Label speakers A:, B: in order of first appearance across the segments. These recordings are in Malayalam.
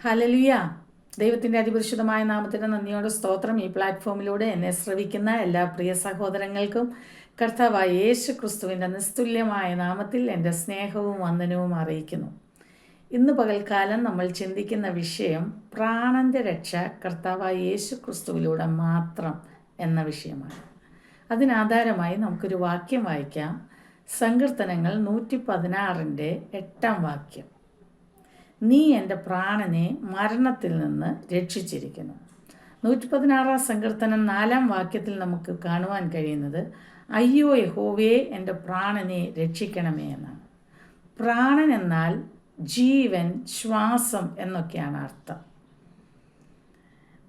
A: ഹല്ലേലൂയ. ദൈവത്തിൻ്റെ അതിപരിശുദ്ധമായ നാമത്തിന് നന്ദിയോടെ സ്തോത്രം. ഈ പ്ലാറ്റ്ഫോമിലൂടെ എന്നെ ശ്രവിക്കുന്ന എല്ലാ പ്രിയ സഹോദരങ്ങൾക്കും കർത്താവായ യേശു ക്രിസ്തുവിൻ്റെ നിസ്തുല്യമായ നാമത്തിൽ എൻ്റെ സ്നേഹവും വന്ദനവും അറിയിക്കുന്നു. ഇന്ന് പകൽക്കാലം നമ്മൾ ചിന്തിക്കുന്ന വിഷയം പ്രാണൻ്റെ രക്ഷ കർത്താവായ യേശു ക്രിസ്തുവിലൂടെ മാത്രം എന്ന വിഷയമാണ്. അതിനാധാരമായി നമുക്കൊരു വാക്യം വായിക്കാം. സങ്കീർത്തനങ്ങൾ 116 8 വാക്യം. നീ എൻ്റെ പ്രാണനെ മരണത്തിൽ നിന്ന് രക്ഷിച്ചിരിക്കുന്നു. 116 സങ്കീർത്തനം 4 വാക്യത്തിൽ നമുക്ക് കാണുവാൻ കഴിയുന്നത് അയ്യോ യഹോവേ എൻ്റെ പ്രാണനെ രക്ഷിക്കണമേ എന്നാണ്. പ്രാണൻ എന്നാൽ ജീവൻ, ശ്വാസം എന്നൊക്കെയാണ് അർത്ഥം.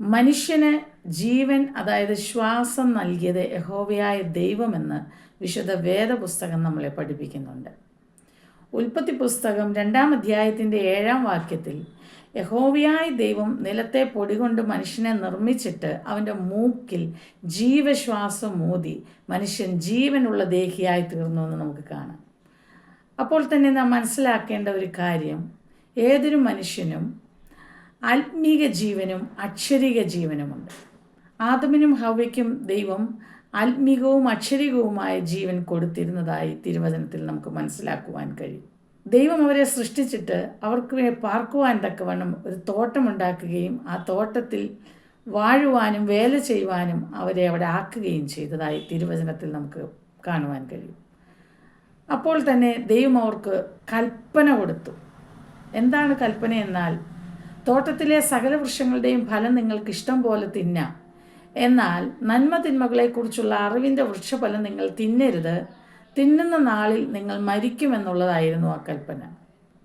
A: മനുഷ്യന് ജീവൻ, അതായത് ശ്വാസം നൽകിയത് യഹോവയായ ദൈവമെന്ന് വിശുദ്ധ വേദപുസ്തകം നമ്മളെ പഠിപ്പിക്കുന്നുണ്ട്. ഉൽപ്പത്തി പുസ്തകം 2 അധ്യായത്തിൻ്റെ 7 വാക്യത്തിൽ യഹോവയായ ദൈവം നിലത്തെ പൊടി കൊണ്ട് മനുഷ്യനെ നിർമ്മിച്ചിട്ട് അവൻ്റെ മൂക്കിൽ ജീവശ്വാസം ഊതി മനുഷ്യൻ ജീവനുള്ള ദേഹിയായി തീർന്നു എന്ന് നമുക്ക് കാണാം. അപ്പോൾ തന്നെ നാം മനസ്സിലാക്കേണ്ട ഒരു കാര്യം, ഏതൊരു മനുഷ്യനും ആത്മീക ജീവനും അക്ഷരിക ജീവനുമുണ്ട്. ആദമിനും ഹവ്വയ്ക്കും ദൈവം ആത്മീകവും അക്ഷരികവുമായ ജീവൻ കൊടുത്തിരുന്നതായി തിരുവചനത്തിൽ നമുക്ക് മനസ്സിലാക്കുവാൻ കഴിയും. ദൈവം അവരെ സൃഷ്ടിച്ചിട്ട് അവർക്ക് പാർക്കുവാൻ തക്കവണ്ണം ഒരു തോട്ടമുണ്ടാക്കുകയും ആ തോട്ടത്തിൽ വാഴുവാനും വേല ചെയ്യുവാനും അവരെ അവിടെ ആക്കുകയും ചെയ്തതായി തിരുവചനത്തിൽ നമുക്ക് കാണുവാൻ കഴിയും. അപ്പോൾ തന്നെ ദൈവം അവർക്ക് കൽപ്പന കൊടുത്തു. എന്താണ് കൽപ്പന എന്നാൽ, തോട്ടത്തിലെ സകല വൃക്ഷങ്ങളുടെയും ഫലം നിങ്ങൾക്ക് ഇഷ്ടം പോലെ തിന്നാം, എന്നാൽ നന്മ തിന്മകളെക്കുറിച്ചുള്ള അറിവിൻ്റെ വൃക്ഷഫലം നിങ്ങൾ തിന്നരുത്, തിന്നുന്ന നാളിൽ നിങ്ങൾ മരിക്കുമെന്നുള്ളതായിരുന്നു ആ കൽപ്പന.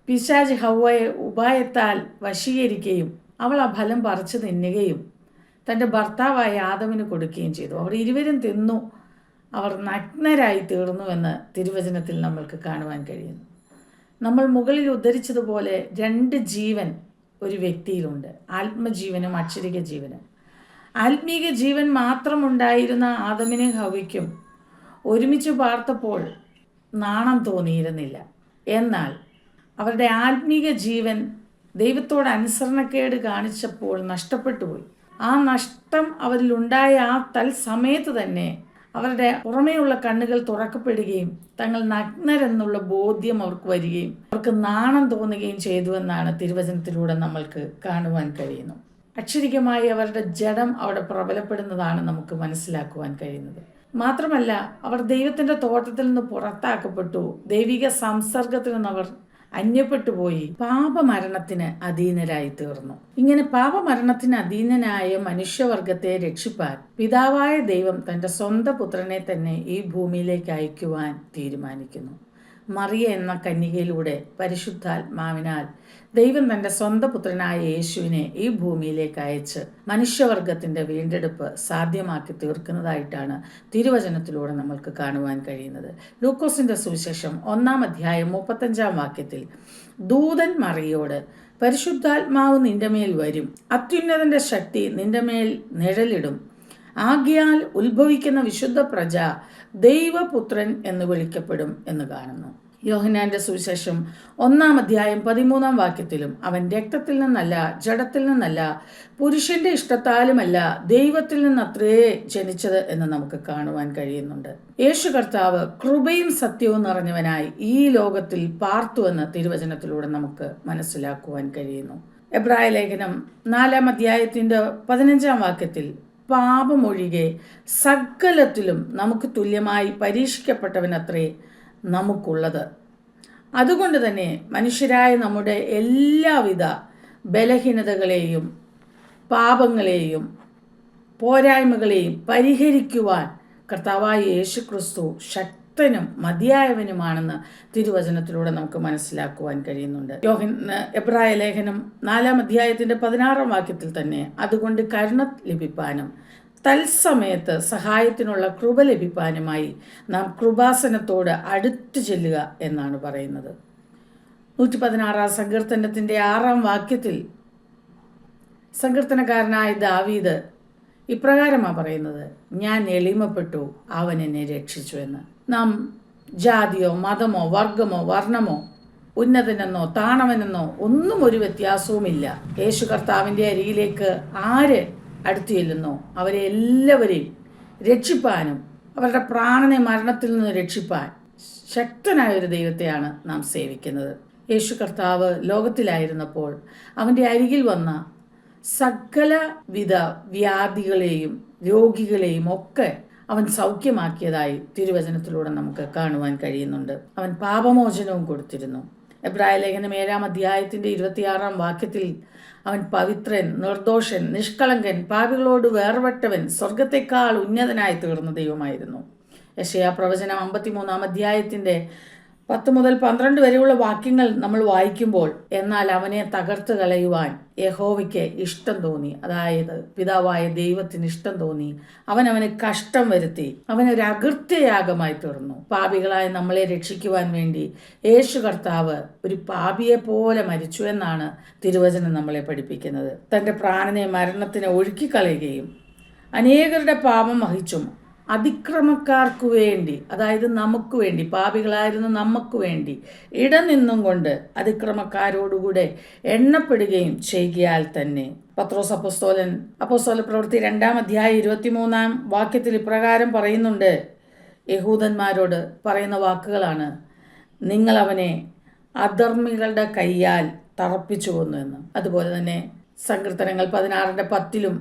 A: പിശാച് ഹവ്വയെ ഉപായത്താൽ വശീകരിക്കുകയും അവൾ ആ ഫലം പറിച്ചു തിന്നുകയും തൻ്റെ ഭർത്താവായ ആദമിന് കൊടുക്കുകയും ചെയ്തു. അവർ ഇരുവരും തിന്നു, അവർ നഗ്നരായി തീർന്നുവെന്ന് തിരുവചനത്തിൽ നമ്മൾക്ക് കാണുവാൻ കഴിയുന്നു. നമ്മൾ മുകളിൽ ഉദ്ധരിച്ചതുപോലെ 2 ജീവൻ ഒരു വ്യക്തിയിലുണ്ട്, ആത്മജീവനും അക്ഷരിക ജീവനും. ആത്മീക ജീവൻ മാത്രമുണ്ടായിരുന്ന ആദമിനും ഹവ്വയ്ക്കും ഒരുമിച്ച് പാർത്തപ്പോൾ നാണം തോന്നിയിരുന്നില്ല. എന്നാൽ അവരുടെ ആത്മീക ജീവൻ ദൈവത്തോട് അനുസരണക്കേട് കാണിച്ചപ്പോൾ നഷ്ടപ്പെട്ടു പോയി. ആ നഷ്ടം അവരിലുണ്ടായ ആ തൽസമയത്ത് തന്നെ അവരുടെ പുറമേയുള്ള കണ്ണുകൾ തുറക്കപ്പെടുകയും തങ്ങൾ നഗ്നരെന്നുള്ള ബോധ്യം അവർക്ക് വരികയും അവർക്ക് നാണം തോന്നുകയും ചെയ്തുവെന്നാണ് തിരുവചനത്തിലൂടെ നമ്മൾക്ക് കാണുവാൻ കഴിയുന്നു. അക്ഷരികമായി അവരുടെ ജഡം അവിടെ പ്രബലപ്പെടുന്നതാണ് നമുക്ക് മനസ്സിലാക്കുവാൻ കഴിയുന്നത്. മാത്രമല്ല, അവർ ദൈവത്തിൻ്റെ തോട്ടത്തിൽ നിന്ന് പുറത്താക്കപ്പെട്ടു. ദൈവിക സംസർഗത്തിൽ നിന്ന് അവർ അന്യപ്പെട്ടു പോയി പാപമരണത്തിന് അധീനരായി തീർന്നു. ഇങ്ങനെ പാപമരണത്തിന് അധീനനായ മനുഷ്യവർഗത്തെ രക്ഷിപ്പാൻ പിതാവായ ദൈവം തൻ്റെ സ്വന്തം പുത്രനെ തന്നെ ഈ ഭൂമിയിലേക്ക് അയക്കുവാൻ തീരുമാനിക്കുന്നു. മറിയ എന്ന കന്യകയിലൂടെ പരിശുദ്ധാത്മാവിനാൽ ദൈവം തൻ്റെ സ്വന്തം പുത്രനായ യേശുവിനെ ഈ ഭൂമിയിലേക്ക് അയച്ച് മനുഷ്യവർഗത്തിൻ്റെ വീണ്ടെടുപ്പ് സാധ്യമാക്കി തീർക്കുന്നതായിട്ടാണ് തിരുവചനത്തിലൂടെ നമ്മൾക്ക് കാണുവാൻ കഴിയുന്നത്. ലൂക്കോസിൻ്റെ സുവിശേഷം 1 അധ്യായം 35 വാക്യത്തിൽ ദൂതൻ മറിയോട്, പരിശുദ്ധാത്മാവ് നിന്റെ മേൽ വരും, അത്യുന്നതൻ്റെ ശക്തി നിന്റെ മേൽ നിഴലിടും, ആകയാൽ ഉത്ഭവിക്കുന്ന വിശുദ്ധ പ്രജ ദൈവപുത്രൻ എന്ന് വിളിക്കപ്പെടും എന്ന് കാണുന്നു. യോഹന്നാന്റെ സുവിശേഷം 1 അധ്യായം 13 വാക്യത്തിലും അവൻ രക്തത്തിൽ നിന്നല്ല, ജഡത്തിൽ നിന്നല്ല, പുരുഷന്റെ ഇഷ്ടത്താലുമല്ല, ദൈവത്തിൽ നിന്നത്രേ ജനിച്ചത് എന്ന് നമുക്ക് കാണുവാൻ കഴിയുന്നുണ്ട്. യേശു കർത്താവ് കൃപയും സത്യവും നിറഞ്ഞവനായി ഈ ലോകത്തിൽ പാർത്തുവെന്ന് തിരുവചനത്തിലൂടെ നമുക്ക് മനസ്സിലാക്കുവാൻ കഴിയുന്നു. എബ്രായ ലേഖനം 4 അധ്യായത്തിൻ്റെ 15 വാക്യത്തിൽ പാപമൊഴികെ സകലത്തിലും നമുക്ക് തുല്യമായി പരീക്ഷിക്കപ്പെട്ടവനത്രേ നമുക്കുള്ളത്. അതുകൊണ്ട് തന്നെ മനുഷ്യരായ നമ്മുടെ എല്ലാവിധ ബലഹീനതകളെയും പാപങ്ങളെയും പോരായ്മകളെയും പരിഹരിക്കുവാൻ കർത്താവായ യേശു ക്രിസ്തു ശക്തനും മതിയായവനുമാണെന്ന് തിരുവചനത്തിലൂടെ നമുക്ക് മനസ്സിലാക്കുവാൻ കഴിയുന്നുണ്ട്. എബ്രായ ലേഖനം 4 അധ്യായത്തിൻ്റെ 16 വാക്യത്തിൽ തന്നെ അതുകൊണ്ട് കരുണ ലഭിപ്പാനും തത്സമയത്ത് സഹായത്തിനുള്ള കൃപ ലഭിപ്പാനുമായി നാം കൃപാസനത്തോട് അടുത്തു ചെല്ലുക എന്നാണ് പറയുന്നത്. 116 സങ്കീർത്തനത്തിൻ്റെ 6 വാക്യത്തിൽ സങ്കീർത്തനക്കാരനായ ദാവീദ് ഇപ്രകാരമാണ് പറയുന്നത്, ഞാൻ എളിമപ്പെട്ടു, അവൻ എന്നെ രക്ഷിച്ചു എന്ന്. നാം ജാതിയോ മതമോ വർഗമോ വർണ്ണമോ ഉന്നതനെന്നോ താണവനെന്നോ ഒന്നും ഒരു വ്യത്യാസവുമില്ല. യേശു കർത്താവിൻ്റെ അരികിലേക്ക് ആര് അടുത്തു ചെല്ലുന്നോ അവരെ എല്ലാവരെയും രക്ഷിപ്പാനും അവരുടെ പ്രാണനെ മരണത്തിൽ നിന്ന് രക്ഷിപ്പാൻ ശക്തനായ ഒരു ദൈവത്തെയാണ് നാം സേവിക്കുന്നത്. യേശു കർത്താവ് ലോകത്തിലായിരുന്നപ്പോൾ അവൻ്റെ അരികിൽ വന്ന സകലവിധ വ്യാധികളെയും രോഗികളെയും ഒക്കെ അവൻ സൗഖ്യമാക്കിയതായി തിരുവചനത്തിലൂടെ നമുക്ക് കാണുവാൻ കഴിയുന്നുണ്ട്. അവൻ പാപമോചനവും കൊടുത്തിരുന്നു. എബ്രായ ലേഖനം 7-ാം അധ്യായത്തിൻ്റെ 26-ാം വാക്യത്തിൽ അവൻ പവിത്രൻ, നിർദോഷൻ, നിഷ്കളങ്കൻ, പാപികളോട് വേർപെട്ടവൻ, സ്വർഗത്തെക്കാൾ ഉന്നതനായി തീർന്ന ദൈവമായിരുന്നു. യെശയ്യാ പ്രവചനം 53-ാം അധ്യായത്തിൻ്റെ 10 മുതൽ 12 വരെയുള്ള വാക്യങ്ങൾ നമ്മൾ വായിക്കുമ്പോൾ, എന്നാൽ അവനെ തകർത്ത് കളയുവാൻ യഹോവയ്ക്ക് ഇഷ്ടം തോന്നി, അതായത് പിതാവായ ദൈവത്തിന് ഇഷ്ടം തോന്നി. അവന് കഷ്ടം വരുത്തി, അവനൊരു അകൃത്യയാഗമായി തീർന്നു. പാപികളായ നമ്മളെ രക്ഷിക്കുവാൻ വേണ്ടി യേശു കർത്താവ് ഒരു പാപിയെ പോലെ മരിച്ചു എന്നാണ് തിരുവചനം നമ്മളെ പഠിപ്പിക്കുന്നത്. തൻ്റെ പ്രാണനെ മരണത്തിന് ഒഴുക്കിക്കളയുകയും അനേകരുടെ പാപം വഹിച്ചും അതിക്രമക്കാർക്കു വേണ്ടി, അതായത് നമുക്ക് വേണ്ടി, പാപികളായിരുന്ന നമുക്ക് വേണ്ടി ഇടനിന്നും കൊണ്ട് അതിക്രമക്കാരോടുകൂടെ എണ്ണപ്പെടുകയും ചെയ്യുകയാൽ തന്നെ. പത്രോസ് അപ്പോസ്തല പ്രവൃത്തി 2-ാം അധ്യായം 23-ാം വാക്യത്തിൽ ഇപ്രകാരം പറയുന്നുണ്ട്. യഹൂദന്മാരോട് പറയുന്ന വാക്കുകളാണ്, നിങ്ങൾ അവനെ അധർമ്മികളുടെ കയ്യാൽ തറപ്പിച്ചു കൊന്നു എന്ന്. അതുപോലെ തന്നെ സങ്കീർത്തനങ്ങൾ 16-10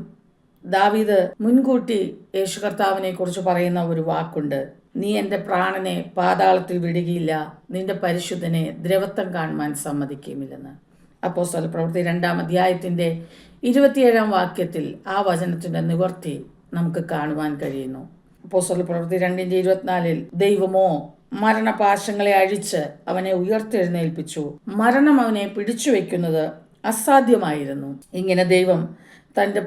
A: ദാവീദ് മുൻകൂട്ടി യേശു കർത്താവിനെ കുറിച്ച് പറയുന്ന ഒരു വാക്കുണ്ട്, നീ എൻ്റെ പ്രാണനെ പാതാളത്തിൽ വിടുകയില്ല, നിന്റെ പരിശുദ്ധനെ ദ്രവത്വം കാണുവാൻ സമ്മതിക്കുകയുമില്ലെന്ന്. അപ്പോസ്തല പ്രവൃത്തി 2-ാം അധ്യായത്തിൻ്റെ 27-ാം വാക്യത്തിൽ ആ വചനത്തിൻ്റെ നിവർത്തി നമുക്ക് കാണുവാൻ കഴിയുന്നു. അപ്പോസ്തല പ്രവൃത്തി 2-ന്റെ-24 ദൈവമോ മരണപാശങ്ങളെ അഴിച്ച് അവനെ ഉയർത്തെഴുന്നേൽപ്പിച്ചു, മരണം അവനെ പിടിച്ചു വയ്ക്കുന്നത് അസാധ്യമായിരുന്നു. ഇങ്ങനെ ദൈവം തൻ്റെ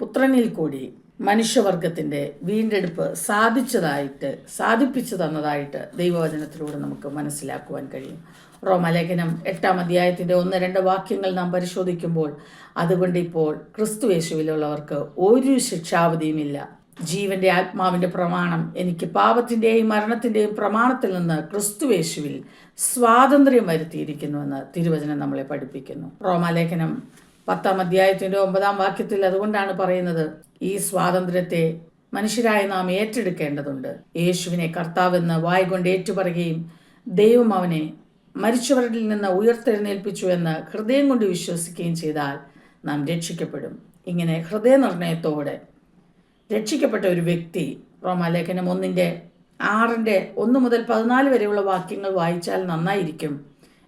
A: പുത്രനിൽ കൂടി മനുഷ്യവർഗത്തിൻ്റെ വീണ്ടെടുപ്പ് സാധിപ്പിച്ചു തന്നതായിട്ട് ദൈവവചനത്തിലൂടെ നമുക്ക് മനസ്സിലാക്കുവാൻ കഴിയും. റോമാലേഖനം 8-ാം അധ്യായത്തിൻ്റെ 1-2 വാക്യങ്ങൾ നാം പരിശോധിക്കുമ്പോൾ, അതുകൊണ്ട് ഇപ്പോൾ ക്രിസ്തുയേശുവിലുള്ളവർക്ക് ഒരു ശിക്ഷാവധിയുമില്ല. ജീവന്റെ ആത്മാവിൻ്റെ പ്രമാണം എനിക്ക് പാപത്തിൻ്റെയും മരണത്തിൻ്റെയും പ്രമാണത്തിൽ നിന്ന് ക്രിസ്തുയേശുവിൽ സ്വാതന്ത്ര്യം വരുത്തിയിരിക്കുന്നുവെന്ന് തിരുവചനം നമ്മളെ പഠിപ്പിക്കുന്നു. റോമാലേഖനം 10-ാം അധ്യായത്തിൻ്റെ 9-ാം വാക്യത്തിൽ അതുകൊണ്ടാണ് പറയുന്നത്, ഈ സ്വാതന്ത്ര്യത്തെ മനുഷ്യരായ നാം ഏറ്റെടുക്കേണ്ടതുണ്ട്. യേശുവിനെ കർത്താവെന്ന് വായ്കൊണ്ട് ഏറ്റുപറയുകയും ദൈവം അവനെ മരിച്ചവരിൽ നിന്ന് ഉയർത്തെഴുന്നേൽപ്പിച്ചു എന്ന് ഹൃദയം കൊണ്ട് വിശ്വസിക്കുകയും ചെയ്താൽ നാം രക്ഷിക്കപ്പെടും. ഇങ്ങനെ ഹൃദയനിർണയത്തോടെ രക്ഷിക്കപ്പെട്ട ഒരു വ്യക്തി റോമാലേഖനം 1-6 മുതൽ 14 വരെയുള്ള വാക്യങ്ങൾ വായിച്ചാൽ നന്നായിരിക്കും.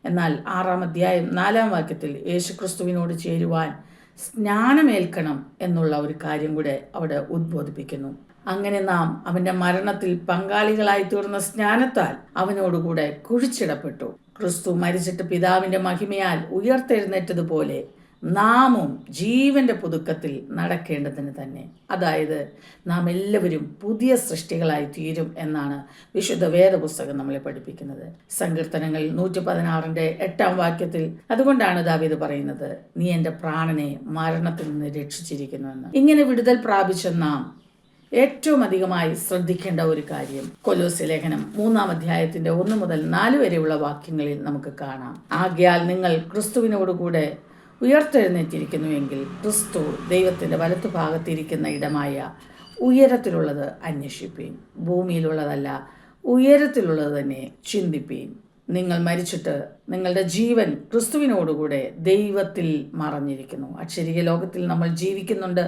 A: എന്നാൽ 6-ാം അധ്യായം 4-ാം വാക്യത്തിൽ യേശുക്രിസ്തുവിനോട് ചേരുവാൻ സ്നാനമേൽക്കണം എന്നുള്ള ഒരു കാര്യം കൂടെ അവിടെ ഉദ്ബോധിപ്പിക്കുന്നു. അങ്ങനെ നാം അവൻ്റെ മരണത്തിൽ പങ്കാളികളായി തീർന്ന സ്നാനത്താൽ അവനോടുകൂടെ കുഴിച്ചിടപ്പെട്ടു. ക്രിസ്തു മരിച്ചിട്ട് പിതാവിൻ്റെ മഹിമയാൽ ഉയർത്തെഴുന്നേറ്റതുപോലെ നാമും ജീവന്റെ പുതുക്കത്തിൽ നടക്കേണ്ടതിന് തന്നെ. അതായത് നാം എല്ലാവരും പുതിയ സൃഷ്ടികളായി തീരും എന്നാണ് വിശുദ്ധ വേദപുസ്തകം നമ്മളെ പഠിപ്പിക്കുന്നത്. സങ്കീർത്തനങ്ങൾ 116-ന്റെ 8-ാം വാക്യത്തിൽ അതുകൊണ്ടാണ് ദാവീദ് പറയുന്നത്, നീ എൻ്റെ പ്രാണനെ മരണത്തിൽ നിന്ന് രക്ഷിച്ചിരിക്കുന്നുവെന്ന്. ഇങ്ങനെ വിടുതൽ പ്രാപിച്ച നാം ഏറ്റവും അധികമായി ശ്രദ്ധിക്കേണ്ട ഒരു കാര്യം കൊലോസ്യ ലേഖനം 3-ാം അധ്യായത്തിന്റെ 1 മുതൽ 4 വരെയുള്ള വാക്യങ്ങളിൽ നമുക്ക് കാണാം. ആകയാൽ നിങ്ങൾ ക്രിസ്തുവിനോടുകൂടെ ഉയർത്തെഴുന്നേറ്റിരിക്കുന്നുവെങ്കിൽ ക്രിസ്തു ദൈവത്തിൻ്റെ വലത്തുഭാഗത്തിരിക്കുന്ന ഇടമായ ഉയരത്തിലുള്ളത് അന്വേഷിപ്പീൻ, ഭൂമിയിലുള്ളതല്ല ഉയരത്തിലുള്ളത് തന്നെ ചിന്തിപ്പീൻ. നിങ്ങൾ മരിച്ചിട്ട് നിങ്ങളുടെ ജീവൻ ക്രിസ്തുവിനോടുകൂടെ ദൈവത്തിൽ മറഞ്ഞിരിക്കുന്നു. അക്ഷരിക ലോകത്തിൽ നമ്മൾ ജീവിക്കുന്നുണ്ട്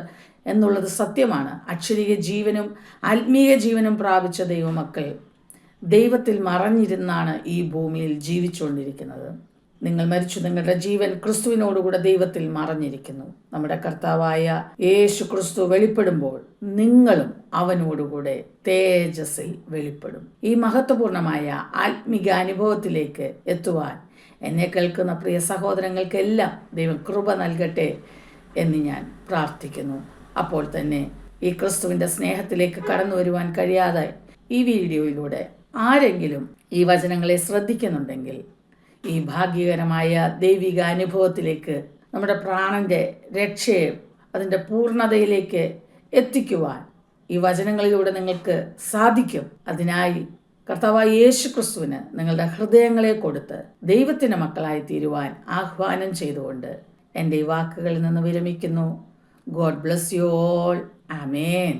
A: എന്നുള്ളത് സത്യമാണ്. അക്ഷരിക ജീവനും ആത്മീയ ജീവനും പ്രാപിച്ച ദൈവമക്കൾ ദൈവത്തിൽ മറഞ്ഞിരുന്നാണ് ഈ ഭൂമിയിൽ ജീവിച്ചുകൊണ്ടിരിക്കുന്നത്. നിങ്ങൾ മരിച്ചു, നിങ്ങളുടെ ജീവൻ ക്രിസ്തുവിനോടുകൂടെ ദൈവത്തിൽ മറഞ്ഞിരിക്കുന്നു. നമ്മുടെ കർത്താവായ യേശു ക്രിസ്തു വെളിപ്പെടുമ്പോൾ നിങ്ങളും അവനോടുകൂടെ തേജസ്സിൽ വെളിപ്പെടും. ഈ മഹത്വപൂർണമായ ആത്മിക അനുഭവത്തിലേക്ക് എത്തുവാൻ എന്നെ കേൾക്കുന്ന പ്രിയ സഹോദരങ്ങൾക്കെല്ലാം ദൈവം കൃപ നൽകട്ടെ എന്ന് ഞാൻ പ്രാർത്ഥിക്കുന്നു. അപ്പോൾ തന്നെ ഈ ക്രിസ്തുവിൻ്റെ സ്നേഹത്തിലേക്ക് കടന്നു വരുവാൻ കഴിയാതെ ഈ വീഡിയോയിലൂടെ ആരെങ്കിലും ഈ വചനങ്ങളെ ശ്രദ്ധിക്കുന്നുണ്ടെങ്കിൽ ഈ ഭാഗ്യകരമായ ദൈവിക അനുഭവത്തിലേക്ക് നമ്മുടെ പ്രാണന്റെ രക്ഷയെ അതിൻ്റെ പൂർണ്ണതയിലേക്ക് എത്തിക്കുവാൻ ഈ വചനങ്ങളിലൂടെ നിങ്ങൾക്ക് സാധിക്കും. അതിനായി കർത്താവായ യേശു ക്രിസ്തുവിന് നിങ്ങളുടെ ഹൃദയങ്ങളെ കൊടുത്ത് ദൈവത്തിൻ്റെ മക്കളായി തീരുവാൻ ആഹ്വാനം ചെയ്തുകൊണ്ട് എൻ്റെ ഈ വാക്കുകളിൽ നിന്ന് വിരമിക്കുന്നു. God bless you all. Amen.